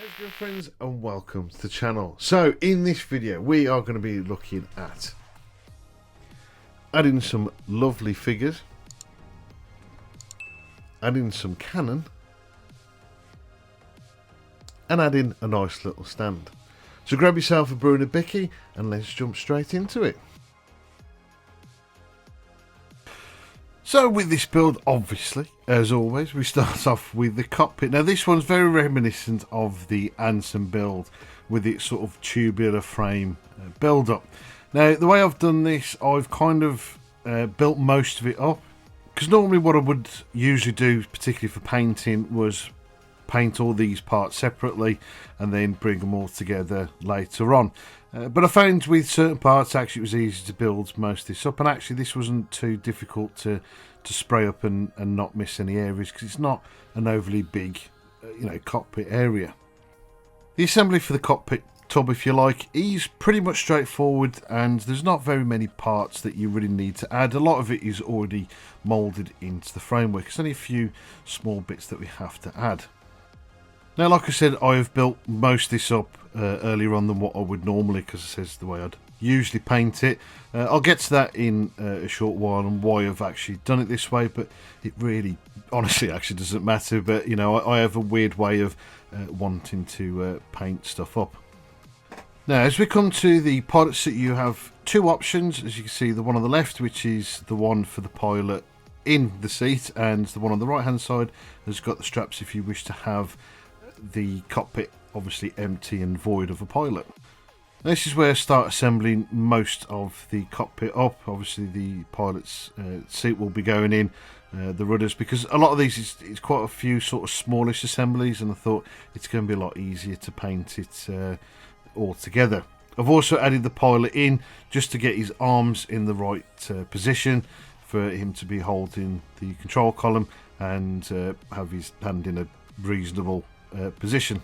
How's it going, friends, and welcome to the channel. So in this video we are going to be looking at adding some lovely figures, adding some cannon, and adding a nice little stand. So grab yourself a brew and a bicky and let's jump straight into it. So with this build, obviously, as always, we start off with the cockpit. Now this one's very reminiscent of the Anson build with its sort of tubular frame build up. Now the way I've done this, I've kind of built most of it up, because normally what I would usually do, particularly for painting, was paint all these parts separately and then bring them all together later on. But I found with certain parts actually it was easy to build most of this up, and actually this wasn't too difficult to spray up and not miss any areas, because it's not an overly big cockpit area. The assembly for the cockpit tub, if you like, is pretty much straightforward, and there's not very many parts that you really need to add. A lot of it is already moulded into the framework. It's only a few small bits that we have to add. Now, like I said, I have built most of this up earlier on than what I would normally, because it says the way I'd usually paint it. I'll get to that in a short while and why I've actually done it this way, but it really, honestly, actually doesn't matter. But, you know, I have a weird way of wanting to paint stuff up. Now, as we come to the pilot seat, you have two options. As you can see, the one on the left, which is the one for the pilot in the seat, and the one on the right hand side has got the straps if you wish to have the cockpit obviously empty and void of a pilot. This is where I start assembling most of the cockpit up. Obviously the pilot's seat will be going in, the rudders, because a lot of these is quite a few sort of smallish assemblies, and I thought it's going to be a lot easier to paint it all together. I've also added the pilot in just to get his arms in the right position for him to be holding the control column and have his hand in a reasonable position.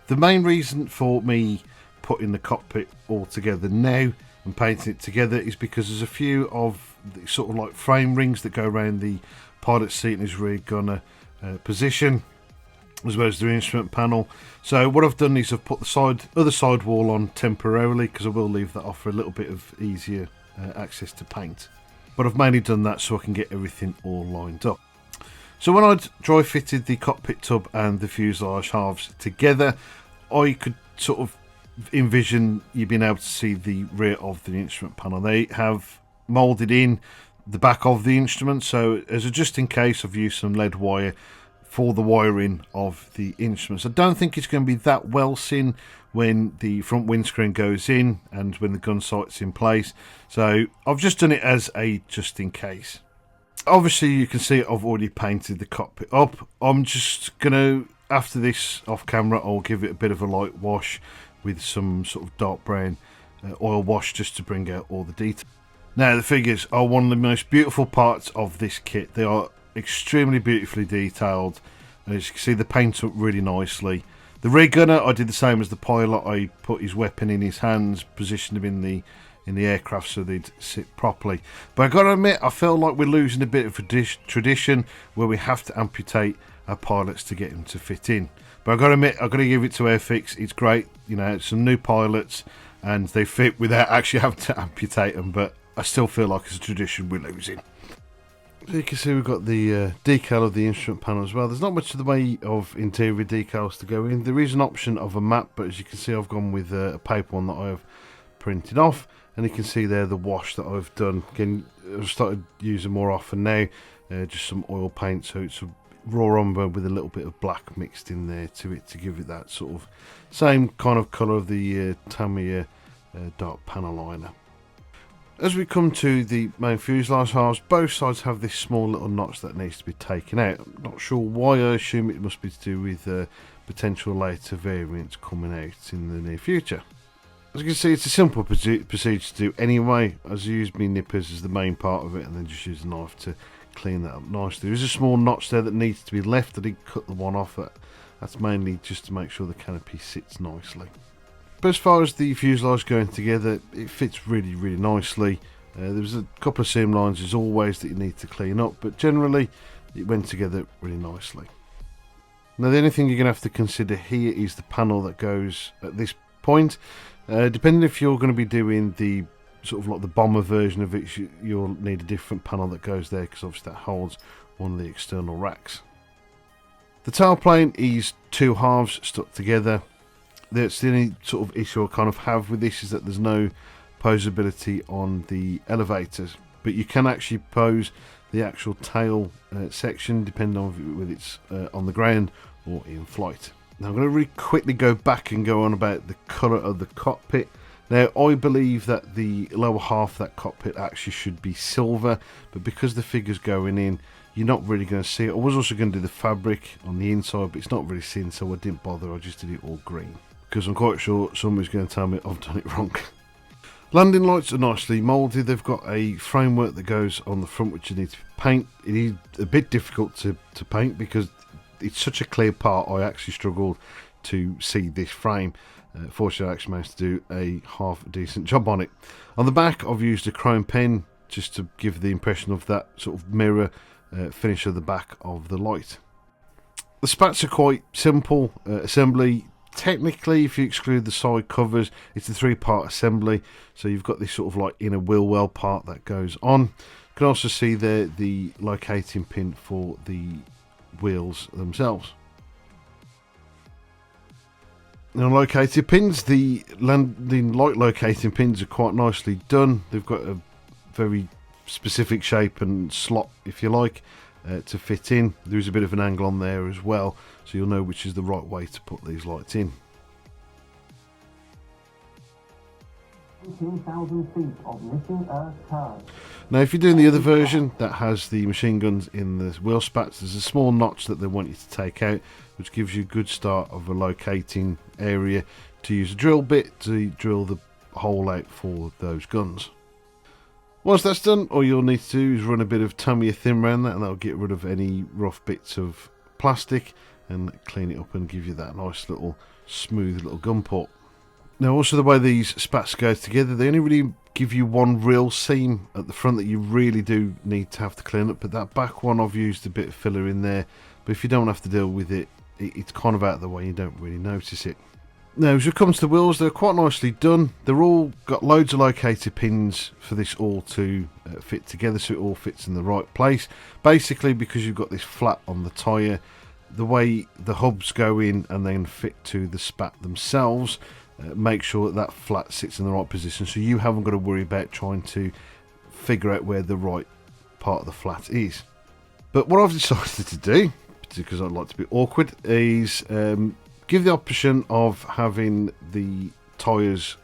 The main reason for me putting the cockpit all together now and painting it together is because there's a few of the sort of like frame rings that go around the pilot's seat and his rear gunner position, as well as the instrument panel. So what I've done is I've put the other side wall on temporarily, because I will leave that off for a little bit of easier access to paint. But I've mainly done that so I can get everything all lined up. So when I'd dry fitted the cockpit tub and the fuselage halves together, I could sort of envision you being able to see the rear of the instrument panel. They have moulded in the back of the instrument, so as a just in case, I've used some lead wire for the wiring of the instruments. I don't think it's going to be that well seen when the front windscreen goes in and when the gun sight's in place, so I've just done it as a just in case. Obviously you can see I've already painted the cockpit up. I'm just going to, after this off camera, I'll give it a bit of a light wash with some sort of dark brown oil wash just to bring out all the detail. Now the figures are one of the most beautiful parts of this kit. They are extremely beautifully detailed. As you can see, they paint up really nicely. The rear gunner, I did the same as the pilot. I put his weapon in his hands, positioned him in the aircraft so they'd sit properly. But I gotta admit, I feel like we're losing a bit of tradition where we have to amputate our pilots to get them to fit in. But I gotta admit, I've got to give it to Airfix. It's great, you know, it's some new pilots and they fit without actually having to amputate them, but I still feel like it's a tradition we're losing. So you can see we've got the decal of the instrument panel as well. There's not much of the way of interior decals to go in. There is an option of a map, but as you can see I've gone with a paper one that I have printed off, and you can see there the wash that I've done. Again, I've started using more often now, just some oil paint, so it's a raw umber with a little bit of black mixed in there to it to give it that sort of same kind of colour of the Tamiya dark panel liner. As we come to the main fuselage halves, both sides have this small little notch that needs to be taken out. I'm not sure why. I assume it must be to do with potential later variants coming out in the near future. As you can see, it's a simple procedure to do anyway, as I use my nippers as the main part of it and then just use a knife to clean that up nicely. There is a small notch there that needs to be left. I did cut the one off. That's mainly just to make sure the canopy sits nicely. But as far as the fuselage going together, it fits really nicely. There's a couple of seam lines as always that you need to clean up, but generally it went together really nicely. Now the only thing you're going to have to consider here is the panel that goes at this point. Depending if you're going to be doing the sort of like the bomber version of it, you'll need a different panel that goes there, because obviously that holds one of the external racks. The tailplane is two halves stuck together. That's the only sort of issue I kind of have with this, is that there's no posability on the elevators, but you can actually pose the actual tail section depending on whether it's on the ground or in flight. Now I'm going to really quickly go back and go on about the colour of the cockpit. Now I believe that the lower half of that cockpit actually should be silver, but because the figure's going in, you're not really going to see it. I was also going to do the fabric on the inside, but it's not really seen, so I didn't bother. I just did it all green, because I'm quite sure somebody's going to tell me I've done it wrong. Landing lights are nicely moulded. They've got a framework that goes on the front which you need to paint. It is a bit difficult to paint because it's such a clear part. I actually struggled to see this frame. Fortunately I actually managed to do a half decent job on it. On the back I've used a chrome pen just to give the impression of that sort of mirror finish of the back of the light. The spats are quite simple assembly. Technically, if you exclude the side covers, it's a three-part assembly. So you've got this sort of like inner wheel well part that goes on. You can also see there the locating pin for the wheels themselves. Now, locating pins, the landing light locating pins are quite nicely done. They've got a very specific shape and slot, if you like, to fit in. There's a bit of an angle on there as well, so you'll know which is the right way to put these lights in. 18,000 feet of missing Earth curve. Now if you're doing the other version that has the machine guns in the wheel spats, there's a small notch that they want you to take out, which gives you a good start of a locating area to use a drill bit to drill the hole out for those guns. Once that's done, all you'll need to do is run a bit of Tamiya thin around that, and that'll get rid of any rough bits of plastic and clean it up and give you that nice little smooth little gun port. Now also the way these spats go together, they only really give you one real seam at the front that you really do need to have to clean up, but that back one I've used a bit of filler in there, but if you don't have to deal with it, it's kind of out of the way, you don't really notice it. Now as it comes to the wheels, they're quite nicely done. They're all got loads of locator pins for this all to fit together, so it all fits in the right place. Basically, because you've got this flat on the tyre, the way the hubs go in and then fit to the spat themselves, make sure that flat sits in the right position, so you haven't got to worry about trying to figure out where the right part of the flat is. But what I've decided to do, because I'd like to be awkward, is give the option of having the tyres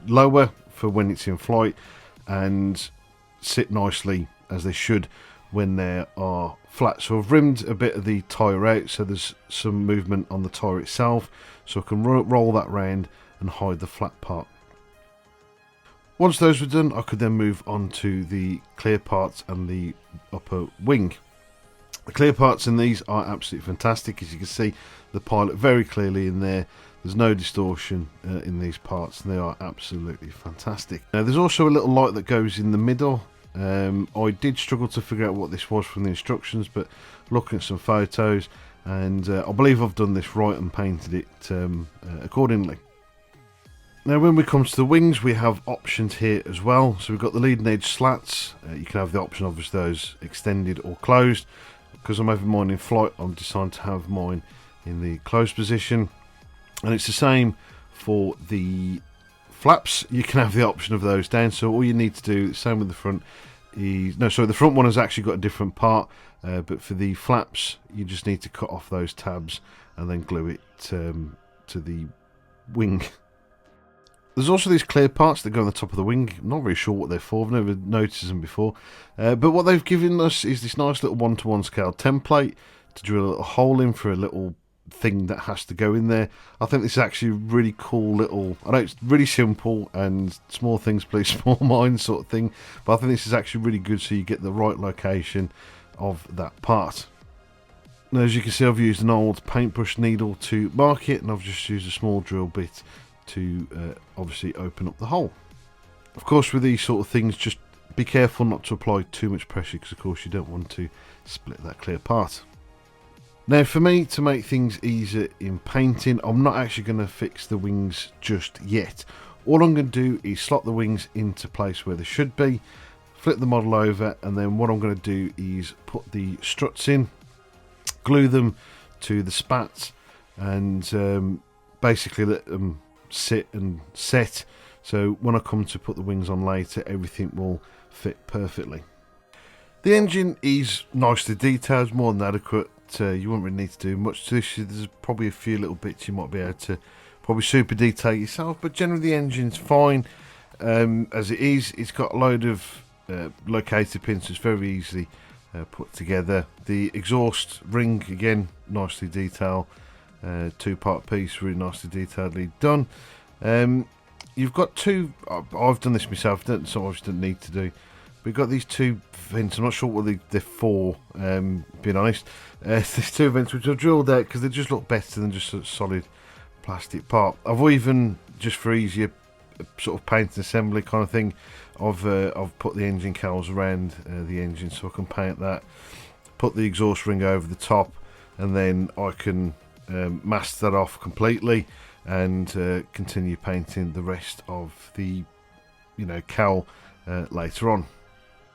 lower for when it's in flight and sit nicely as they should when they are flat. So I've rimmed a bit of the tyre out so there's some movement on the tyre itself, so I can roll that round and hide the flat part. Once those were done, I could then move on to the clear parts and the upper wing. The clear parts in these are absolutely fantastic. As you can see, the pilot very clearly in there. There's no distortion in these parts, and they are absolutely fantastic. Now there's also a little light that goes in the middle. I did struggle to figure out what this was from the instructions, but looking at some photos, and I believe I've done this right and painted it accordingly. Now when we come to the wings, we have options here as well. So we've got the leading edge slats. You can have the option of those extended or closed. Because I'm having mine in flight, I'm deciding to have mine in the closed position. And it's the same for the flaps. You can have the option of those down. So all you need to do, same with the front, is... No, sorry, the front one has actually got a different part. But for the flaps, you just need to cut off those tabs and then glue it to the wing. There's also these clear parts that go on the top of the wing. I'm not really sure what they're for. I've never noticed them before. But what they've given us is this nice little 1-to-1 scale template to drill a little hole in for a little thing that has to go in there. I think this is actually a really cool little... I know it's really simple and small things please small minds sort of thing. But I think this is actually really good so you get the right location of that part. Now as you can see, I've used an old paintbrush needle to mark it, and I've just used a small drill bit to obviously open up the hole. Of course with these sort of things, just be careful not to apply too much pressure, because of course you don't want to split that clear part. Now for me, to make things easier in painting, I'm not actually going to fix the wings just yet. All I'm going to do is slot the wings into place where they should be, flip the model over, and then what I'm going to do is put the struts in, glue them to the spats, and basically let them sit and set, so when I come to put the wings on later, everything will fit perfectly. The engine is nicely detailed, more than adequate. You won't really need to do much to this. There's probably a few little bits you might be able to probably super detail yourself, but generally the engine's fine as it is. It's got a load of locator pins, so it's very easily put together. The exhaust ring, again, nicely detailed, two-part piece, really nicely detailedly done. You've got two, I've done this myself, so I just didn't need to do. We've got these two vents, I'm not sure what they're for, being honest. There's two vents which I've drilled out because they just look better than just a solid plastic part. I've even, just for easier sort of paint and assembly kind of thing, I've put the engine cowls around the engine so I can paint that, put the exhaust ring over the top, and then I can mask that off completely and continue painting the rest of the cowl later on.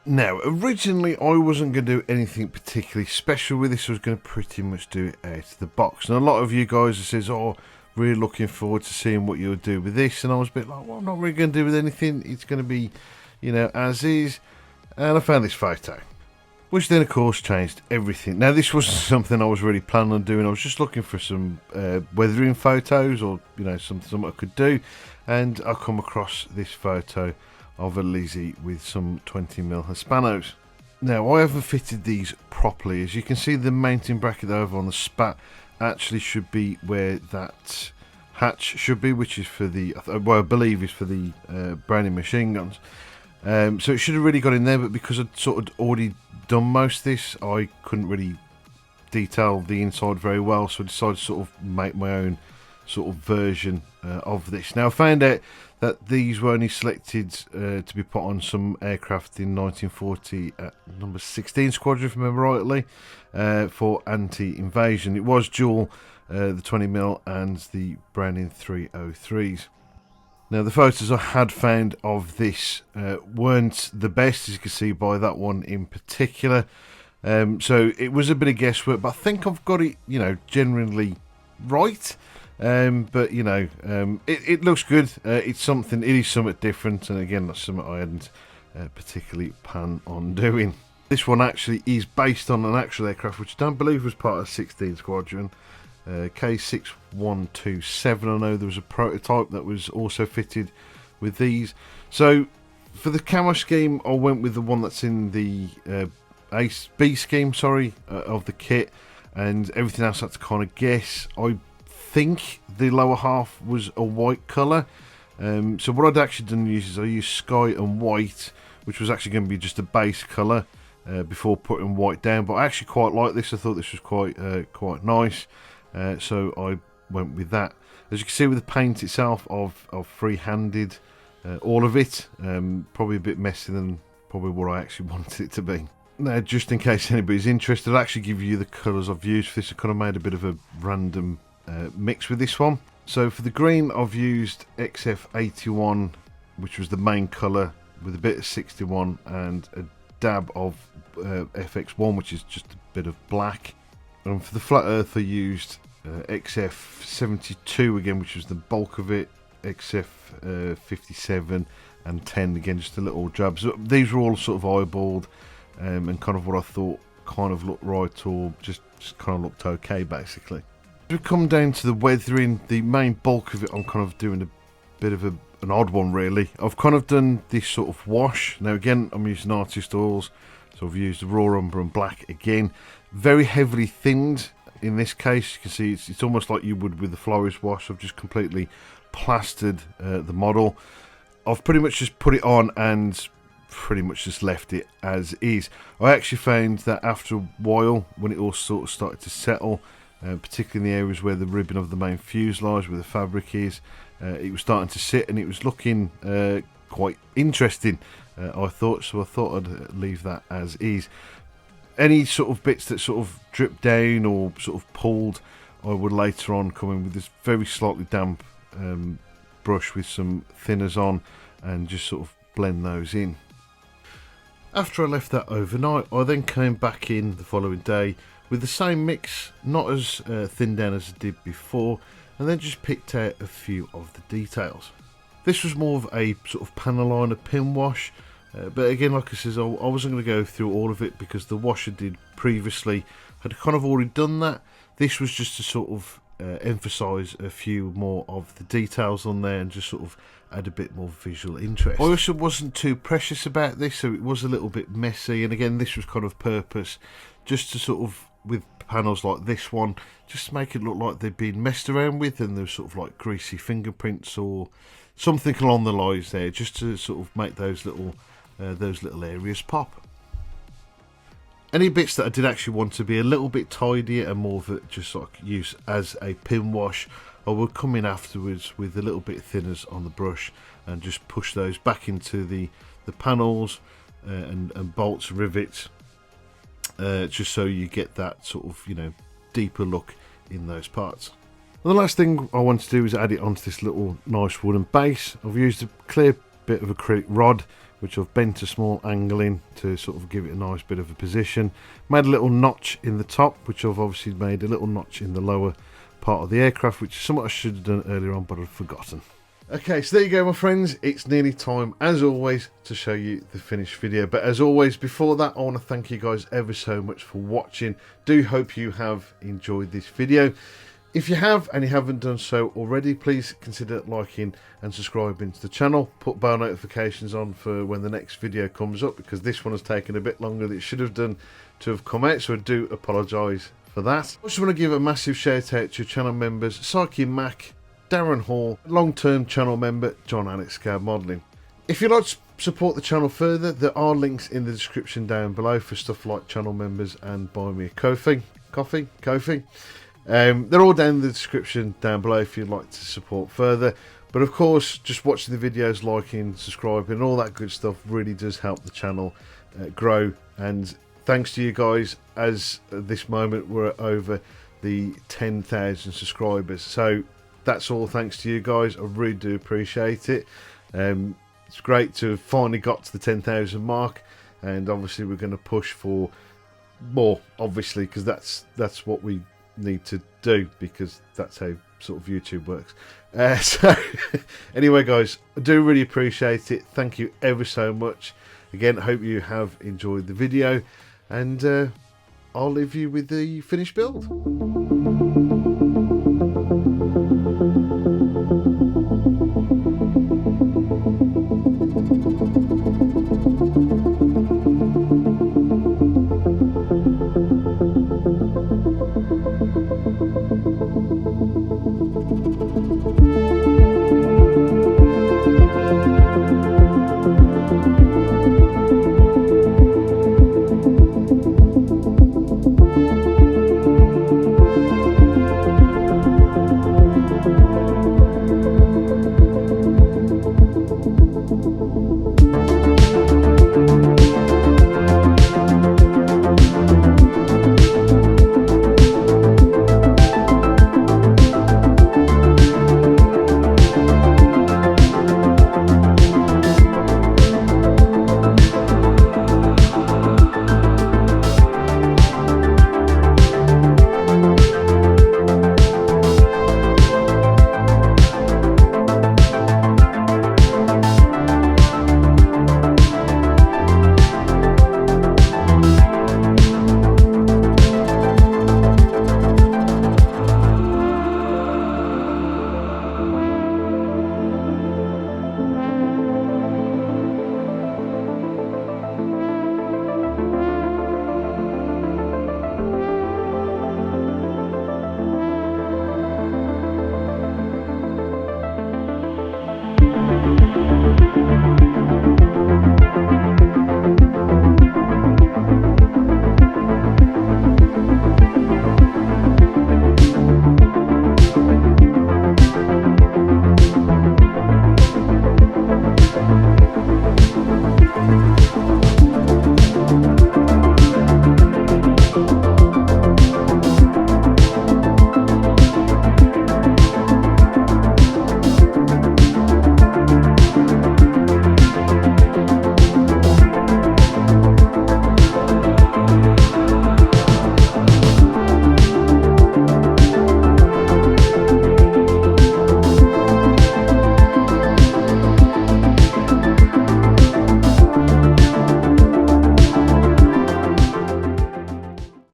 Now, originally I wasn't going to do anything particularly special with this. I was going to pretty much do it out of the box. And a lot of you guys have said, oh, really looking forward to seeing what you'll do with this. And I was a bit like, well, I'm not really going to do with anything. It's going to be, as is. And I found this photo, which then of course changed everything. Now, this wasn't something I was really planning on doing. I was just looking for some weathering photos, or something I could do, and I come across this photo of a Lizzie with some 20mm Hispanos. Now, I haven't fitted these properly. As you can see, the mounting bracket over on the spat actually should be where that hatch should be, which is for the, well, I believe is for the Browning machine guns. So it should have really got in there, but because I'd sort of already done most of this, I couldn't really detail the inside very well, so I decided to sort of make my own sort of version of this. Now, I found out that these were only selected to be put on some aircraft in 1940 at number 16 Squadron, if I remember rightly, for anti-invasion. It was dual, the 20mm and the Browning 303s. Now, the photos I had found of this weren't the best, as you can see by that one in particular. So it was a bit of guesswork, but I think I've got it, generally right. But it looks good. It is something different, and again, that's something I hadn't particularly planned on doing. This one actually is based on an actual aircraft, which I don't believe was part of 16 Squadron, K6127. I know there was a prototype that was also fitted with these. So for the camo scheme, I went with the one that's in the B scheme, of the kit, and everything else I had to kind of guess. I think the lower half was a white colour, so what I'd actually done is I used sky and white, which was actually going to be just a base colour before putting white down, but I actually quite like this. I thought this was quite nice, so I went with that. As you can see with the paint itself, I've free-handed all of it, probably a bit messy than probably what I actually wanted it to be. Now, just in case anybody's interested, I'll actually give you the colours I've used for this. I kind of made a bit of a random mix with this one. So for the green, I've used XF81, which was the main colour, with a bit of 61 and a dab of FX1, which is just a bit of black. And for the flat earth, I used XF72 again, which was the bulk of it, XF57 and 10 again, just a little jab. So these were all sort of eyeballed and kind of what I thought kind of looked right, or just kind of looked okay basically. We come down to the weathering, the main bulk of it I'm kind of doing a bit of an odd one really. I've kind of done this sort of wash. Now again, I'm using artist oils, so I've used the raw umber and black again. Very heavily thinned in this case. You can see it's almost like you would with the florist wash. I've just completely plastered the model. I've pretty much just put it on and pretty much just left it as is. I actually found that after a while, when it all sort of started to settle, particularly in the areas where the ribbon of the main fuselage, where the fabric is, it was starting to sit and it was looking quite interesting, I thought. So I thought I'd leave that as is. Any sort of bits that sort of dripped down or sort of pulled, I would later on come in with this very slightly damp brush with some thinners on and just sort of blend those in. After I left that overnight, I then came back in the following day with the same mix, not as thin down as I did before, and then just picked out a few of the details. This was more of a sort of panel liner pin wash, but again, like I said, I wasn't going to go through all of it because the wash I did previously had kind of already done that. This was just to sort of emphasise a few more of the details on there and just sort of add a bit more visual interest. I also wasn't too precious about this, so it was a little bit messy, and again, this was kind of purpose, just to sort of, with panels like this one, just to make it look like they've been messed around with and there's sort of like greasy fingerprints or something along the lines there, just to sort of make those little areas pop. Any bits that I did actually want to be a little bit tidier and more of it just like use as a pin wash, I will come in afterwards with a little bit of thinners on the brush and just push those back into the panels and bolts, rivets, just so you get that sort of, you know, deeper look in those parts. And the last thing I want to do is add it onto this little nice wooden base. I've used a clear bit of acrylic rod, which I've bent a small angle in to sort of give it a nice bit of a position. Made a little notch in the top, which I've obviously made a little notch in the lower part of the aircraft, which is something I should have done earlier on, but I've forgotten. Okay, so there you go, my friends. It's nearly time, as always, to show you the finished video. But as always, before that, I want to thank you guys ever so much for watching. Do hope you have enjoyed this video. If you have and you haven't done so already, please consider liking and subscribing to the channel. Put bell notifications on for when the next video comes up, because this one has taken a bit longer than it should have done to have come out, so I do apologise for that. I also want to give a massive shout out to channel members Psyche Mac, Darren Hall, long-term channel member John Alex Scab Modelling. If you'd like to support the channel further, there are links in the description down below for stuff like channel members and buy me a Ko-fi. They're all down in the description down below if you'd like to support further. But of course, just watching the videos, liking, subscribing, and all that good stuff really does help the channel grow. And thanks to you guys, as at this moment we're at over the 10,000 subscribers. So that's all thanks to you guys. I really do appreciate it. It's great to have finally got to the 10,000 mark, and obviously we're going to push for more, obviously, because that's what we need to do, because that's how sort of YouTube works. So anyway guys, I do really appreciate it. Thank you ever so much. Again, I hope you have enjoyed the video, and I'll leave you with the finished build.